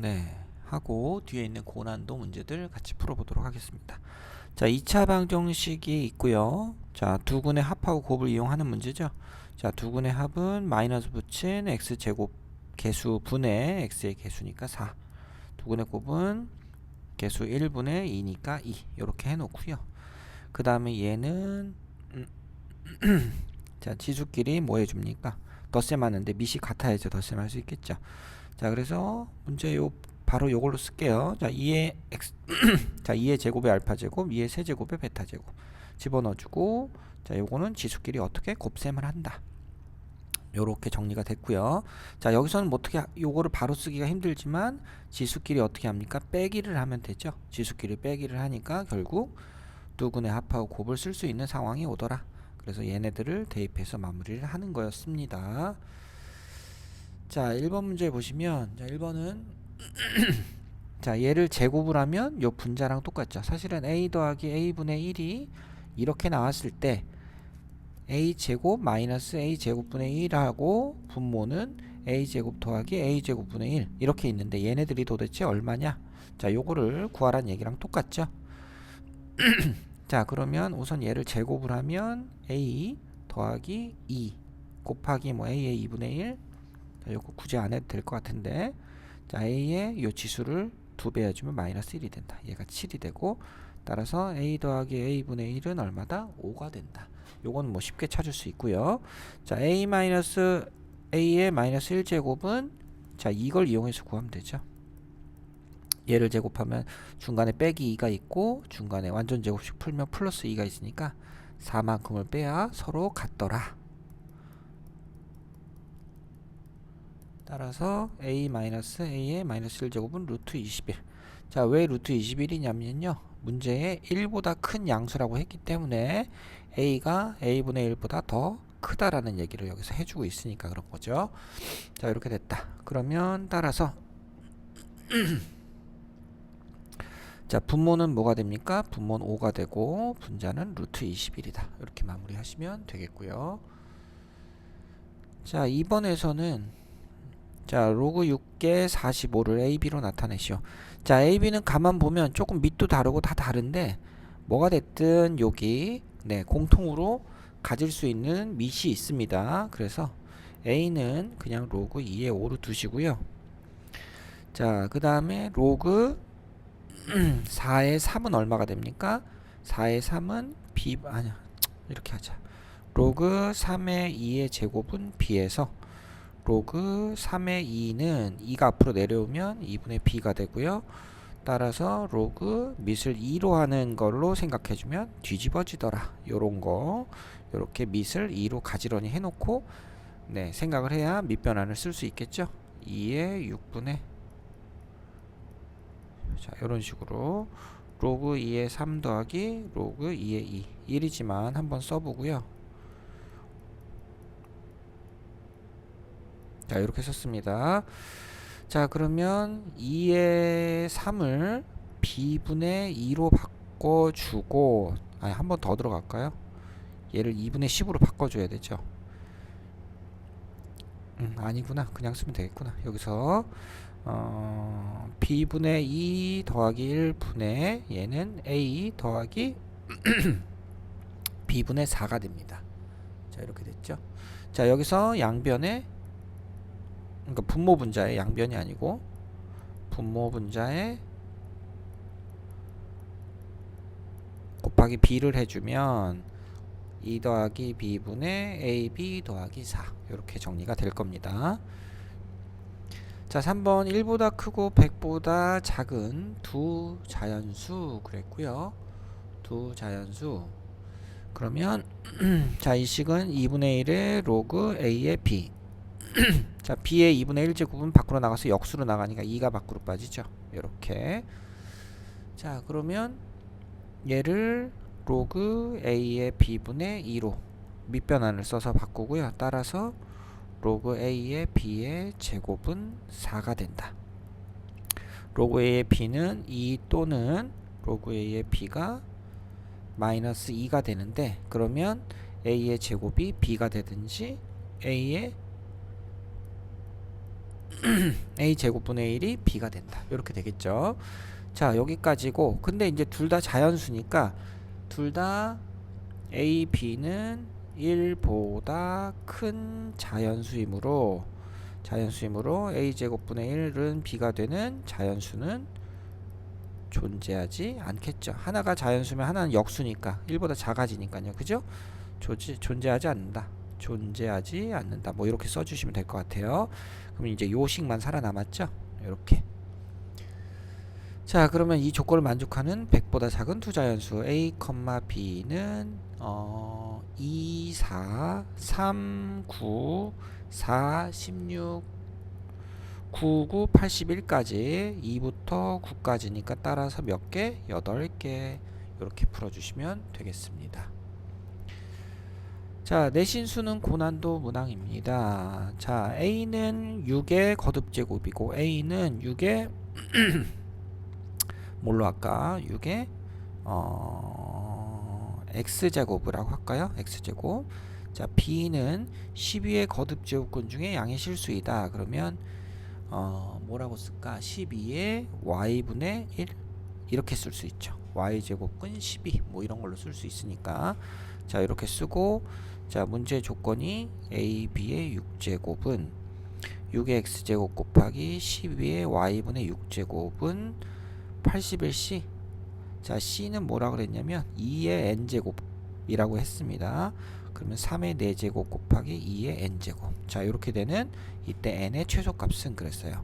네, 하고 뒤에 있는 고난도 문제들 같이 풀어보도록 하겠습니다. 자, 2차 방정식이 있고요. 자, 두근의 합하고 곱을 이용하는 문제죠. 자, 두근의 합은 마이너스 붙인 x제곱 개수 분의 x의 개수니까 4. 두근의 곱은 개수 1분의 2니까 2. 이렇게 해놓고요. 그 다음에 얘는 자, 지수끼리 뭐 해줍니까? 덧셈 하는데 밑이 같아야죠. 덧셈 할 수 있겠죠. 자, 그래서 문제 바로 요걸로 쓸게요. 자, 2의 x 자, 2의 제곱의 알파 제곱, 2의 세제곱의 베타 제곱 집어넣어 주고, 자, 요거는 지수끼리 어떻게 곱셈을 한다. 요렇게 정리가 됐고요. 자, 여기서는 뭐 어떻게 요거를 바로 쓰기가 힘들지만 지수끼리 어떻게 합니까? 빼기를 하면 되죠. 지수끼리 빼기를 하니까 결국 두근의 합하고 곱을 쓸 수 있는 상황이 오더라. 그래서 얘네들을 대입해서 마무리를 하는 거였습니다. 자, 1번 문제 보시면, 자, 1번은 자, 얘를 제곱을 하면 요 분자랑 똑같죠. 사실은 a 더하기 a분의 1이 이렇게 나왔을 때 a 제곱 마이너스 a 제곱분의 1하고 분모는 a 제곱 더하기 a 제곱분의 1 이렇게 있는데 얘네들이 도대체 얼마냐? 자, 요거를 구하란 얘기랑 똑같죠. 자, 그러면 우선 얘를 제곱을 하면 a 더하기 2 곱하기 뭐 a의 2분의 1. 자, 요거 굳이 안 해도 될 것 같은데, 자, a의 요 지수를 2배 해주면 마이너스 1이 된다. 얘가 7이 되고, 따라서 a 더하기 a분의 1은 얼마다? 5가 된다. 요건 뭐 쉽게 찾을 수 있고요. 자, a 마이너스 a의 마이너스 1제곱은 자, 이걸 이용해서 구하면 되죠. 얘를 제곱하면 중간에 빼기 2가 있고 중간에 완전 제곱식 풀면 플러스 2가 있으니까 4만큼을 빼야 서로 같더라. 따라서 a-a의 마이너스 1제곱은 루트 21. 자, 왜 루트 21이냐면요, 문제에 1보다 큰 양수라고 했기 때문에 a가 a분의 1보다 더 크다라는 얘기를 여기서 해주고 있으니까 그런 거죠. 자, 이렇게 됐다. 그러면 따라서 자, 분모는 뭐가 됩니까? 분모는 5가 되고 분자는 루트 21이다. 이렇게 마무리하시면 되겠고요. 자, 2번에서는 자, 로그 6개 45를 AB로 나타내시오. 자, AB는 가만 보면 조금 밑도 다르고 다 다른데 뭐가 됐든 여기 네, 공통으로 가질 수 있는 밑이 있습니다. 그래서 A는 그냥 로그 2의 5로 두시고요. 자, 그 다음에 로그 4의 3은 얼마가 됩니까? 4의 3은 B, 아니야, 이렇게 하자. 로그 3의 2의 제곱은 B에서 로그 3의 2는 2가 앞으로 내려오면 2분의 b가 되고요. 따라서 로그 밑을 2로 하는 걸로 생각해주면 뒤집어지더라. 요런 거 요렇게 밑을 2로 가지런히 해놓고 네, 생각을 해야 밑변환을 쓸 수 있겠죠. 2의 6분의 자, 요런 식으로 로그 2의 3 더하기 로그 2의 2 1이지만 한번 써보고요. 자, 이렇게 썼습니다. 자, 그러면 2의 3을 b분의 2로 바꿔주고, 아니, 한 번 더 들어갈까요? 얘를 2분의 10으로 바꿔줘야 되죠. 아니구나. 그냥 쓰면 되겠구나. 여기서 b분의 2 더하기 1분의 얘는 a 더하기 b분의 4가 됩니다. 자, 이렇게 됐죠. 자, 여기서 양변에 그러니까 분모 분자의 양변이 아니고 분모 분자에 곱하기 b를 해주면 2 더하기 b분의 ab 더하기 4 이렇게 정리가 될 겁니다. 자, 3번 1보다 크고 100보다 작은 두 자연수 그랬고요. 두 자연수 그러면 자, 이 식은 2분의 1의 로그 a의 b 자, b의 2분의 1제곱은 밖으로 나가서 역수로 나가니까 2가 밖으로 빠지죠. 이렇게. 자, 그러면 얘를 로그 a의 b분의 2로 밑변환을 써서 바꾸고요. 따라서 로그 a의 b의 제곱은 4가 된다. 로그 a의 b는 2 또는 로그 a의 b가 마이너스 2가 되는데, 그러면 a의 제곱이 b가 되든지 a의 a 제곱분의 1이 b가 된다. 이렇게 되겠죠. 자, 여기까지고. 근데 이제 둘 다 자연수니까 둘 다 a, b는 1보다 큰 자연수이므로 a 제곱분의 1은 b가 되는 자연수는 존재하지 않겠죠. 하나가 자연수면 하나는 역수니까 1보다 작아지니까요. 그죠? 존재하지 않는다. 뭐 이렇게 써주시면 될 것 같아요. 그럼 이제 요식만 살아남았죠. 이렇게. 자, 그러면 이 조건을 만족하는 100보다 작은 두 자연수 a, b는 2, 4, 3, 9, 4, 16, 99, 81까지 2부터 9까지니까 따라서 몇 개? 8개. 이렇게 풀어주시면 되겠습니다. 자, 내신수는 고난도 문항입니다. 자, a는 6의 거듭제곱이고 a는 6의 뭘로 할까? 6의 x제곱이라고 할까요? x제곱. 자, b는 12의 거듭제곱근 중에 양의 실수이다. 그러면 뭐라고 쓸까? 12의 y분의 1 이렇게 쓸 수 있죠. y제곱근 12 뭐 이런 걸로 쓸 수 있으니까 자, 이렇게 쓰고 자, 문제 조건이 a, b의 6제곱은 6의 x제곱 곱하기 12의 y분의 6제곱은 81c. 자, c는 뭐라 그랬냐면 2의 n제곱이라고 했습니다. 그러면 3의 4제곱 곱하기 2의 n제곱. 자, 이렇게 되는 이때 n의 최소값은 그랬어요.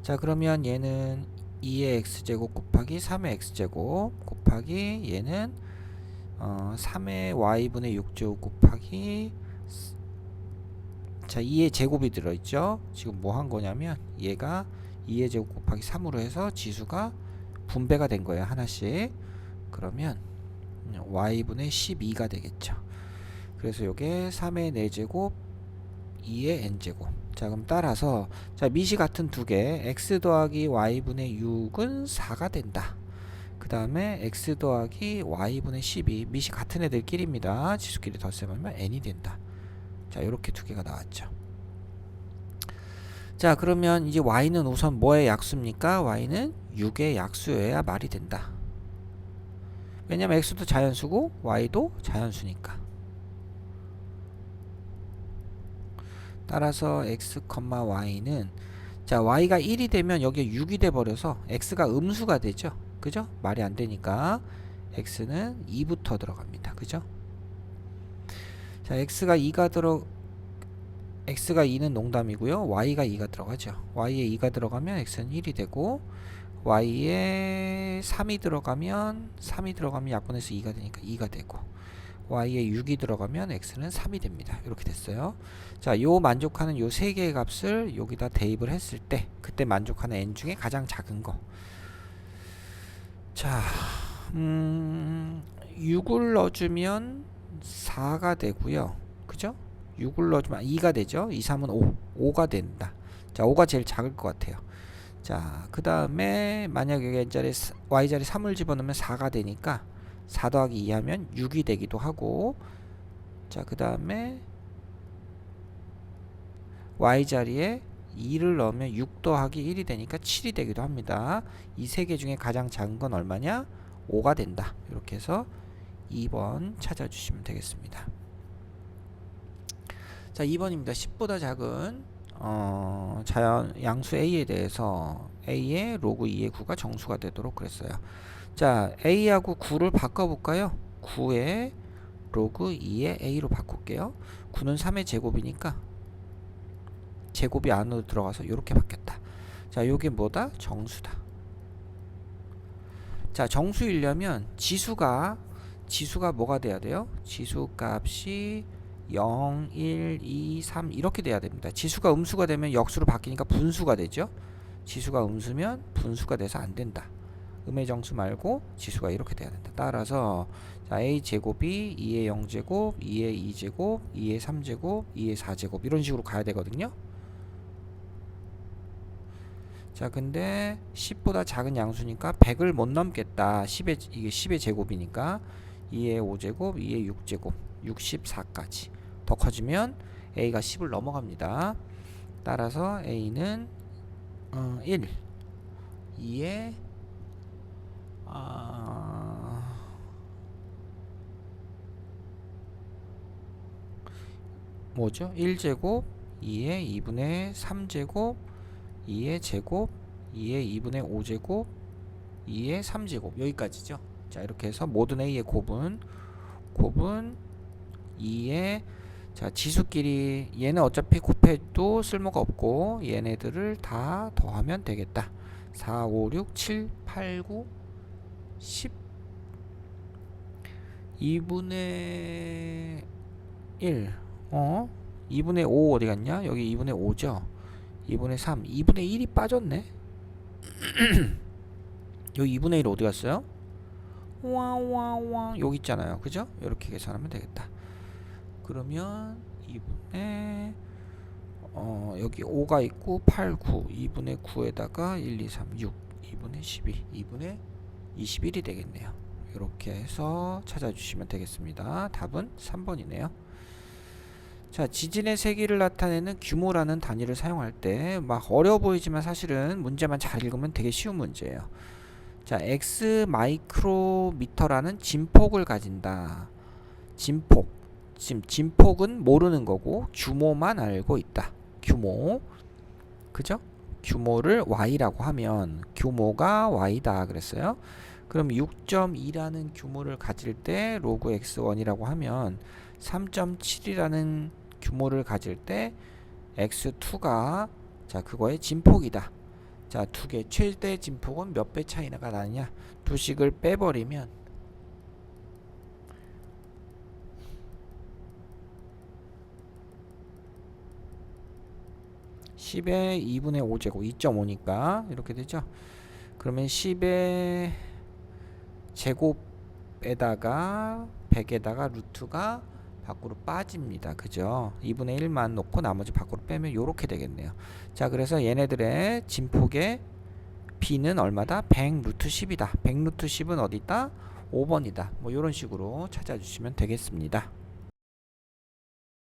자, 그러면 얘는 2의 x제곱 곱하기 3의 x제곱 곱하기 얘는 3의 y분의 6제곱 곱하기 자, 2의 제곱이 들어있죠. 지금 뭐 한 거냐면 얘가 2의 제곱 곱하기 3으로 해서 지수가 분배가 된 거예요. 하나씩. 그러면 y분의 12가 되겠죠. 그래서 요게 3의 4제곱 2의 n제곱. 자, 그럼 따라서 자, 미시 같은 두 개 x 더하기 y분의 6은 4가 된다. 그 다음에 x 더하기 y분의 12 미시 같은 애들끼리입니다. 지수끼리 덧셈하면 n이 된다. 자, 요렇게 두 개가 나왔죠. 자, 그러면 이제 y는 우선 뭐의 약수입니까? y는 6의 약수여야 말이 된다. 왜냐면 x도 자연수고 y도 자연수니까. 따라서 x, y는 자, y가 1이 되면 여기에 6이 돼 버려서 x가 음수가 되죠. 그죠? 말이 안 되니까 x는 2부터 들어갑니다. 그죠? 자, x가 2는 농담이고요. y가 2가 들어가죠. y에 2가 들어가면 x는 1이 되고 y에 3이 들어가면 약분해서 2가 되니까 2가 되고 y에 6이 들어가면 x는 3이 됩니다. 이렇게 됐어요. 자, 요 만족하는 요 세 개의 값을 여기다 대입을 했을 때 그때 만족하는 n 중에 가장 작은 거. 자, 6을 넣어주면 4가 되고요. 그죠? 6을 넣어주면 2가 되죠. 2, 3은 5가 된다. 자, 5가 제일 작을 것 같아요. 자, 그 다음에 만약에 y자리 3을 집어넣으면 4가 되니까 4 더하기 2 하면 6이 되기도 하고 자, 그 다음에 y자리에 2를 넣으면 6 더하기 1이 되니까 7이 되기도 합니다. 이 세 개 중에 가장 작은 건 얼마냐? 5가 된다. 이렇게 해서 2번 찾아주시면 되겠습니다. 자, 2번입니다. 10보다 작은 양수 a에 대해서 a의 로그 2의 9가 정수가 되도록 그랬어요. 자, a하고 9를 바꿔볼까요? 9의 로그 2의 a로 바꿀게요. 9는 3의 제곱이니까 제곱이 안으로 들어가서 이렇게 바뀌었다. 자, 요게 뭐다? 정수다. 자, 정수이려면 지수가 뭐가 돼야 돼요? 지수 값이 0, 1, 2, 3 이렇게 돼야 됩니다. 지수가 음수가 되면 역수로 바뀌니까 분수가 되죠. 지수가 음수면 분수가 돼서 안 된다. 음의 정수 말고 지수가 이렇게 돼야 된다. 따라서 자, a 제곱이 2의 0제곱, 2의 2제곱, 2의 3제곱, 2의 4제곱 이런 식으로 가야 되거든요. 자, 근데 10보다 작은 양수니까 100을 못 넘겠다. 이게 10의 제곱이니까 2의 5제곱, 2의 6제곱, 64까지. 더 커지면 a가 10을 넘어갑니다. 따라서 a는 1 2에 뭐죠? 1제곱 2에 2분의 3제곱 2의 제곱 2의 2분의 5제곱 2의 3제곱 여기까지죠. 자 이렇게 해서 모든 a의 곱은 2의 자 지수끼리 얘는 어차피 곱해도 쓸모가 없고 얘네들을 다 더하면 되겠다. 4, 5, 6, 7, 8, 9, 10 2분의 1 2분의 5 어디 갔냐? 여기 2분의 5죠. 2분의 3 2분의 1이 빠졌네. 여기 2분의 1 어디 갔어요? 와와와 여기 있잖아요. 그죠? 이렇게 계산하면 되겠다. 그러면 2분의 여기 5가 있고 8, 9 2분의 9에다가 1, 2, 3, 6 2분의 12 2분의 21이 되겠네요. 이렇게 해서 찾아주시면 되겠습니다. 답은 3번이네요. 자, 지진의 세기를 나타내는 규모라는 단위를 사용할 때 막 어려워 보이지만 사실은 문제만 잘 읽으면 되게 쉬운 문제예요. 자, x 마이크로미터라는 진폭을 가진다. 진폭. 지금 진폭은 모르는 거고 규모만 알고 있다. 규모. 그죠? 규모를 y라고 하면 규모가 y다 그랬어요. 그럼 6.2라는 규모를 가질 때 로그 x1이라고 하면 3.7이라는 규모를 가질 때 x2가 자 그거의 진폭이다. 자 두 개 최대 진폭은 몇 배 차이가 나느냐? 두식을 빼버리면 10의 2분의 5제곱 2.5니까 이렇게 되죠. 그러면 10의 제곱에다가 100에다가 루트가 밖으로 빠집니다. 그죠? 2분의 1만 놓고 나머지 밖으로 빼면 이렇게 되겠네요. 자, 그래서 얘네들의 진폭의 b는 얼마다? 100 루트 10이다. 100 루트 10은 어디 있다? 5번이다. 뭐 이런 식으로 찾아주시면 되겠습니다.